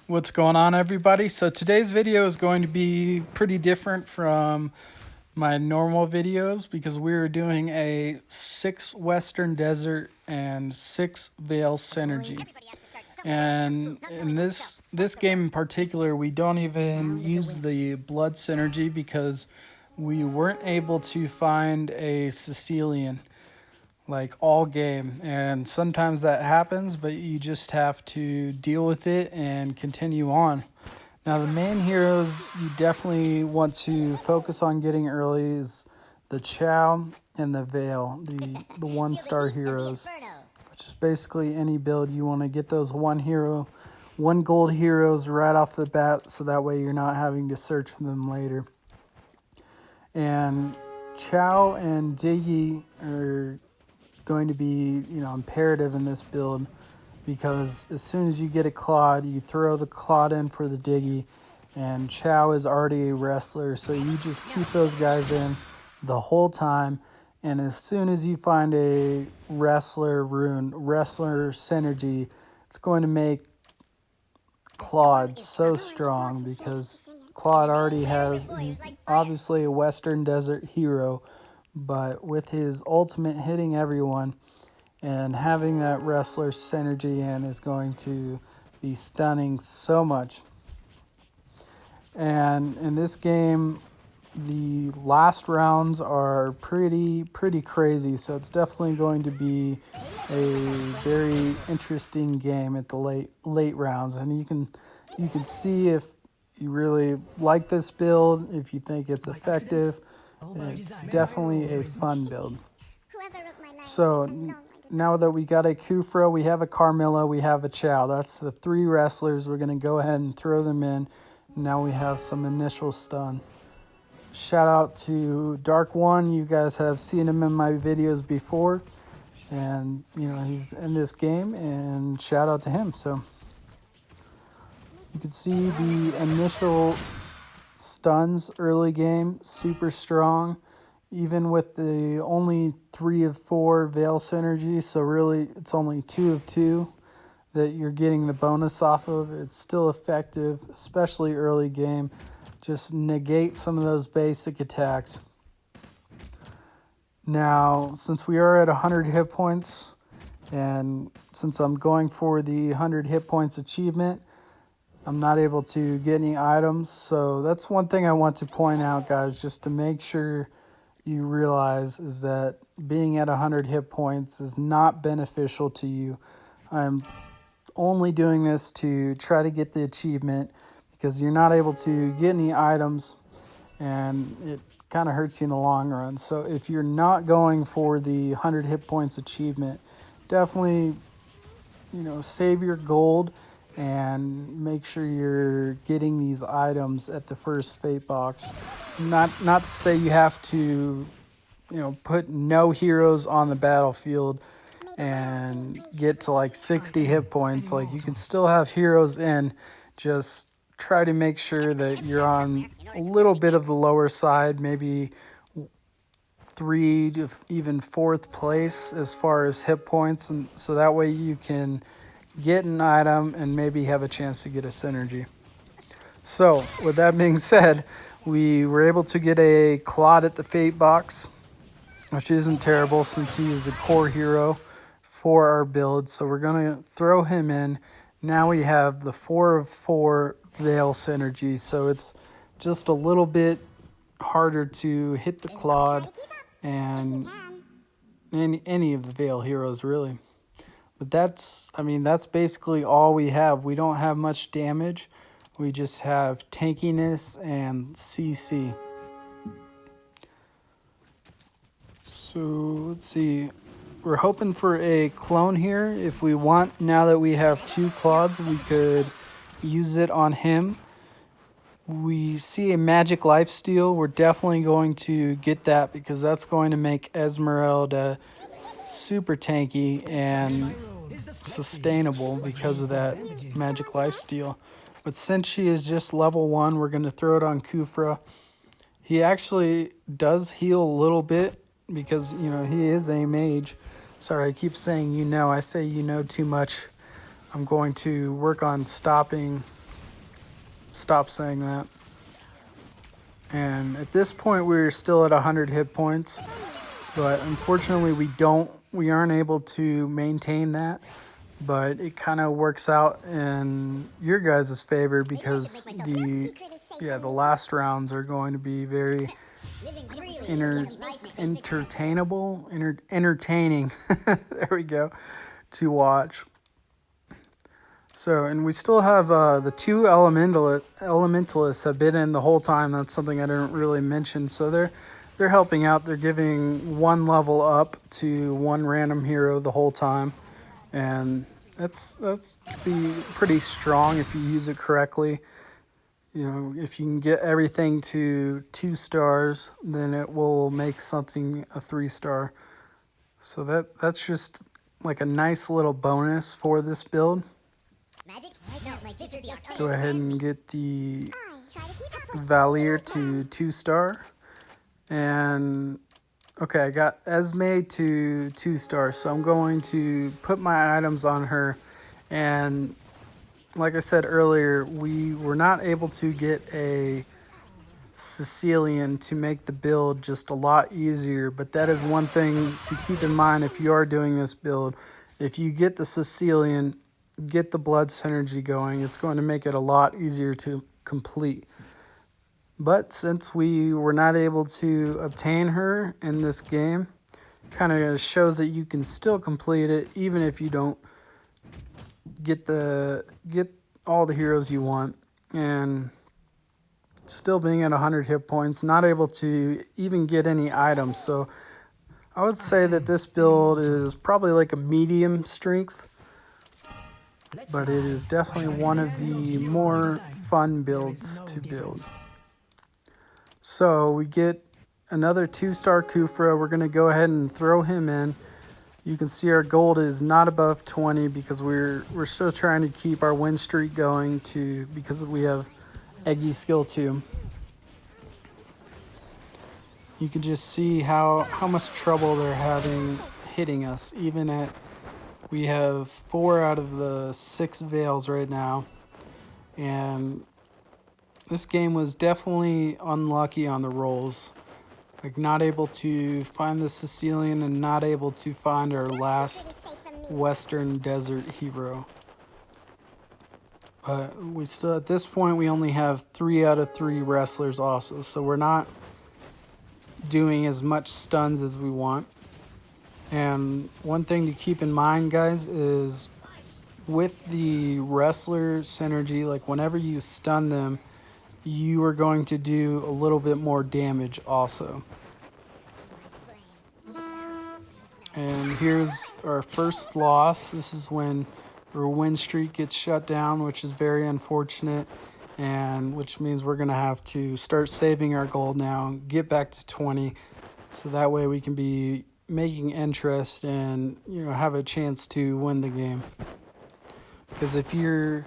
What's going on, everybody? So today's video is going to be pretty different from my normal videos because we're doing a 6 Western Desert and 6 Vale Synergy. And in this game in particular, we don't even use the blood synergy because we weren't able to find a cecilion like all game, and sometimes that happens, but you just have to deal with it and continue on. Now the main heroes you definitely want to focus on getting early is the Chow and the Vale, the 1-star heroes, which is basically any build. You want to get those one gold heroes right off the bat, so that way you're not having to search for them later. And Chow and Diggy are going to be, imperative in this build, because as soon as you get a Claude, you throw the Claude in for the Diggy, and Chow is already a wrestler, so you just keep those guys in the whole time. And as soon as you find a wrestler synergy, it's going to make Claude so strong, because Claude already he's obviously a Western Desert hero, but with his ultimate hitting everyone and having that wrestler synergy in is going to be stunning so much. And in this game, the last rounds are pretty crazy, so it's definitely going to be a very interesting game at the late rounds. And you can see if you really like this build, if you think it's effective. It's definitely a fun build. So now that we got a Kufra, we have a Carmilla, we have a Chow. That's the 3 wrestlers. We're going to go ahead and throw them in. Now we have some initial stun. Shout out to Dark One. You guys have seen him in my videos before. And, he's in this game, and shout out to him. So you can see the initial stuns early game, super strong, even with the only 3 of 4 Vale synergy. So really it's only 2 of 2 that you're getting the bonus off of. It's still effective, especially early game. Just negate some of those basic attacks. Now, since we are at 100 hit points, and since I'm going for the 100 hit points achievement, I'm not able to get any items. So that's one thing I want to point out, guys, just to make sure you realize, is that being at 100 hit points is not beneficial to you. I'm only doing this to try to get the achievement, because you're not able to get any items, and it kind of hurts you in the long run. So if you're not going for the 100 hit points achievement, definitely, save your gold and make sure you're getting these items at the first fate box. Not to say you have to, put no heroes on the battlefield and get to like 60 hit points. Like, you can still have heroes in, just try to make sure that you're on a little bit of the lower side, maybe 3 to even 4th place as far as hit points, and so that way you can get an item and maybe have a chance to get a synergy. So with that being said, we were able to get a Claude at the fate box, which isn't terrible since he is a core hero for our build. So we're going to throw him in. Now we have the 4 of 4 Vale synergy, so it's just a little bit harder to hit the Claude and any of the Vale heroes, really. But that's basically all we have. We don't have much damage. We just have tankiness and CC. So let's see. We're hoping for a clone here. If we want, now that we have 2 Claudes, we could use it on him. We see a magic lifesteal. We're definitely going to get that, because that's going to make Esmeralda super tanky and sustainable because of that magic lifesteal. But since she is just level 1, we're going to throw it on Kufra. He actually does heal a little bit because, he is a mage. Sorry, I keep saying I say too much. I'm going to work on stopping stop saying that. And at this point, we're still at 100 hit points, but unfortunately, we aren't able to maintain that. But it kind of works out in your guys' favor because the last rounds are going to be very entertaining. There we go, to watch. So, and we still have the two elementalists have been in the whole time. That's something I didn't really mention. So they're helping out. They're giving one level up to one random hero the whole time, and that's be pretty strong if you use it correctly. You know, if you can get everything to 2 stars, then it will make something a 3-star. So that's just like a nice little bonus for this build. Go ahead and get the Vale to 2-star. And okay, I got Esme to 2-star. So I'm going to put my items on her. And like I said earlier, we were not able to get a cecilion to make the build just a lot easier. But that is one thing to keep in mind if you are doing this build. If you get the cecilion, get the blood synergy going, it's going to make it a lot easier to complete. But since we were not able to obtain her in this game, kind of shows that you can still complete it even if you don't get all the heroes you want, and still being at 100 hit points, not able to even get any items. So I would say that this build is probably like a medium strength, but it is definitely one of the more fun builds to build. So we get another 2-star Kufra. We're going to go ahead and throw him in. You can see our gold is not above 20 because we're still trying to keep our win streak going because we have Eggy skill 2. You can just see how much trouble they're having hitting us. We have 4 out of the 6 Vales right now, and this game was definitely unlucky on the rolls. Like, not able to find the cecilion and not able to find our last Western Desert hero. But we still, at this point, we only have 3 out of 3 wrestlers also. So we're not doing as much stuns as we want. And one thing to keep in mind, guys, is with the wrestler synergy, like whenever you stun them, you are going to do a little bit more damage also. And here's our first loss. This is when our win streak gets shut down, which is very unfortunate, and which means we're going to have to start saving our gold now, get back to 20, so that way we can be making interest and, you know, have a chance to win the game. Because if you're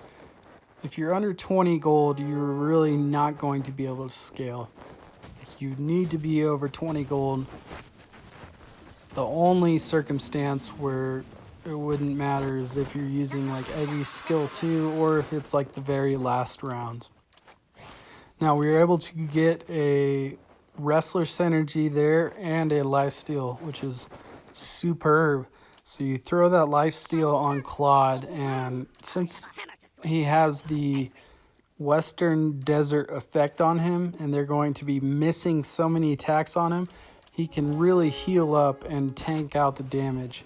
under 20 gold, you're really not going to be able to scale. You need to be over 20 gold. The only circumstance where it wouldn't matter is if you're using like Eggy's skill 2 or if it's like the very last round. Now we were able to get a wrestler synergy there and a lifesteal, which is superb. So you throw that lifesteal on Claude, and since he has the Western Desert effect on him and they're going to be missing so many attacks on him, he can really heal up and tank out the damage.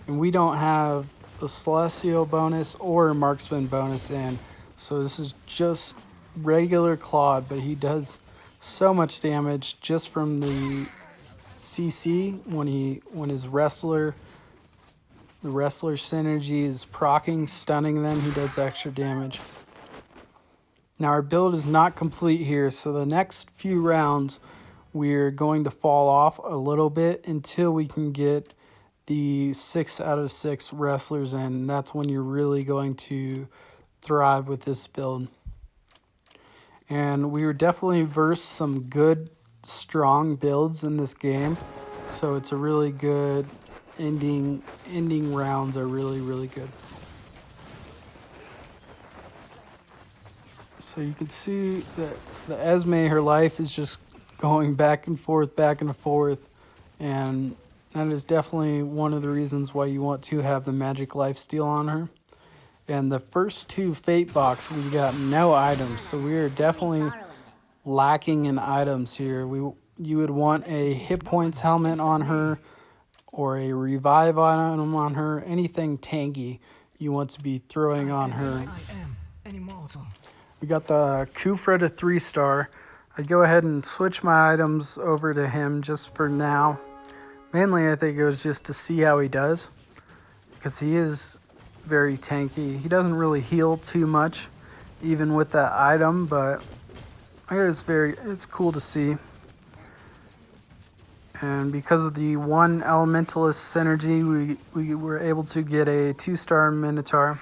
And we don't have a Celestial bonus or a Marksman bonus in, so this is just regular Claude, but he does so much damage just from the CC when his wrestler, the wrestler synergy is proccing, stunning them, he does extra damage. Now our build is not complete here, so the next few rounds we're going to fall off a little bit until we can get the 6 out of 6 wrestlers in. And that's when you're really going to thrive with this build. And we were definitely versed some good, strong builds in this game. So it's a really good ending rounds are really, really good. So you can see that the Esme, her life is just going back and forth, and that is definitely one of the reasons why you want to have the magic lifesteal on her. And the first two fate box, we got no items, so we are definitely lacking in items here. You would want a hit points helmet on her, or a revive item on her, anything tanky you want to be throwing on her. We got the Kufra to 3-star. I'd go ahead and switch my items over to him just for now. Mainly I think it was just to see how he does, because he is very tanky. He doesn't really heal too much even with that item, but it's cool to see. And because of the one elementalist synergy, we were able to get a 2-star Minotaur.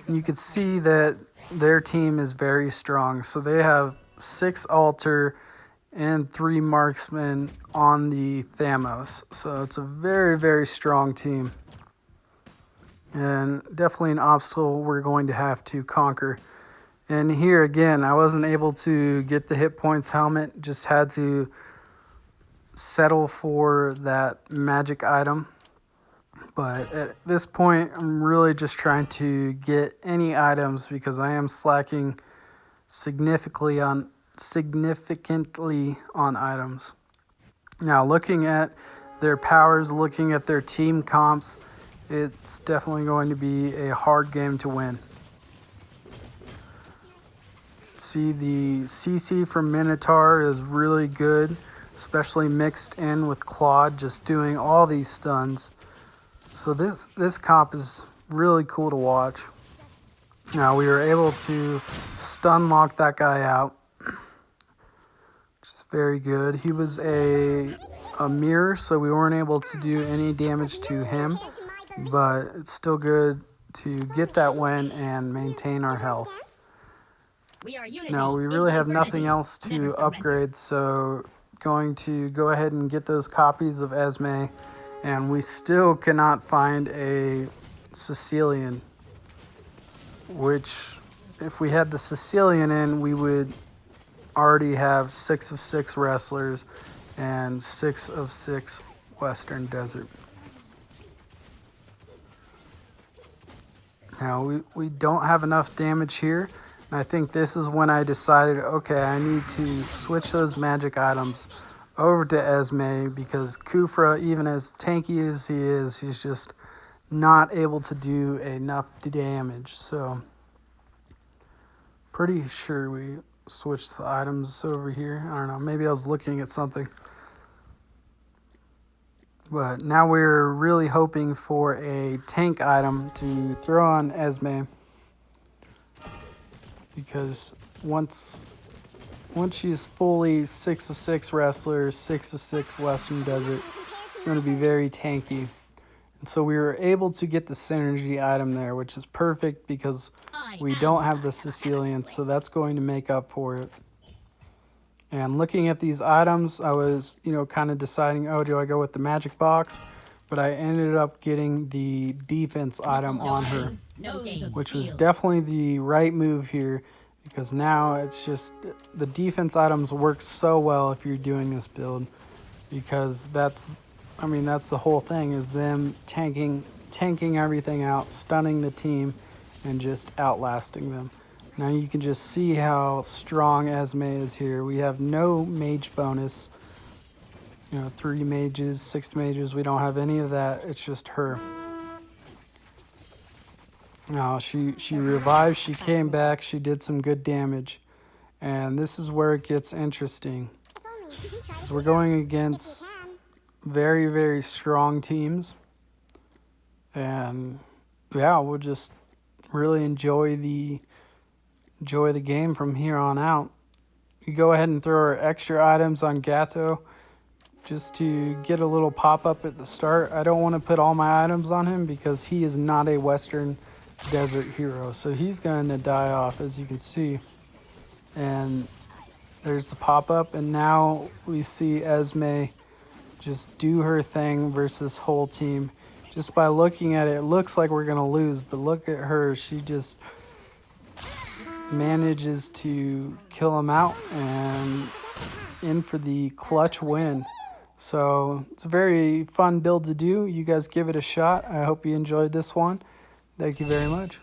And you can see that their team is very strong. So they have 6 altar and 3 marksmen on the Thamos. So it's a very, very strong team. And definitely an obstacle we're going to have to conquer. And here again, I wasn't able to get the hit points helmet, just had to settle for that magic item. But at this point, I'm really just trying to get any items because I am slacking significantly on items. Now, looking at their powers, looking at their team comps, it's definitely going to be a hard game to win. See, the CC from Minotaur is really good, especially mixed in with Claude, just doing all these stuns. So this comp is really cool to watch. Now, we were able to stun lock that guy out, which is very good. He was a mirror, so we weren't able to do any damage to him, but it's still good to get that win and maintain our health. Now, we really have nothing else to upgrade, so going to go ahead and get those copies of Esme, and we still cannot find a Cecilion, which if we had the Cecilion in, we would already have 6 of 6 wrestlers and 6 of 6 Western Desert. Now, we don't have enough damage here. And I think this is when I decided, okay, I need to switch those magic items over to Esme, because Kufra, even as tanky as he is, he's just not able to do enough damage. So, pretty sure we switched the items over here. I don't know, maybe I was looking at something. But now we're really hoping for a tank item to throw on Esme, because once she's fully 6 of 6 wrestlers, 6 of 6 Western Desert, it's going to be very tanky. And so we were able to get the synergy item there, which is perfect because we don't have the Cecilion, so that's going to make up for it. And looking at these items, I was, kind of deciding, oh, do I go with the magic box? But I ended up getting the defense item on her, which was definitely the right move here, because now it's just the defense items work so well if you're doing this build, because that's the whole thing, is them tanking everything out, stunning the team, and just outlasting them. Now you can just see how strong Esme is here. We have no mage bonus. 3 mages, 6 mages, we don't have any of that. It's just her. Now she revived, she came back, she did some good damage. And this is where it gets interesting, because we're going against very, very strong teams. And yeah, we'll just really enjoy the game from here on out. You go ahead and throw our extra items on Gato just to get a little pop-up at the start. I don't want to put all my items on him because he is not a Western Desert hero, so he's going to die off, as you can see. And there's the pop-up, and now we see Esme just do her thing versus whole team. Just by looking at it, it looks like we're going to lose, but look at her. She just manages to kill him out and in for the clutch win. So it's a very fun build to do. You guys give it a shot. I hope you enjoyed this one. Thank you very much.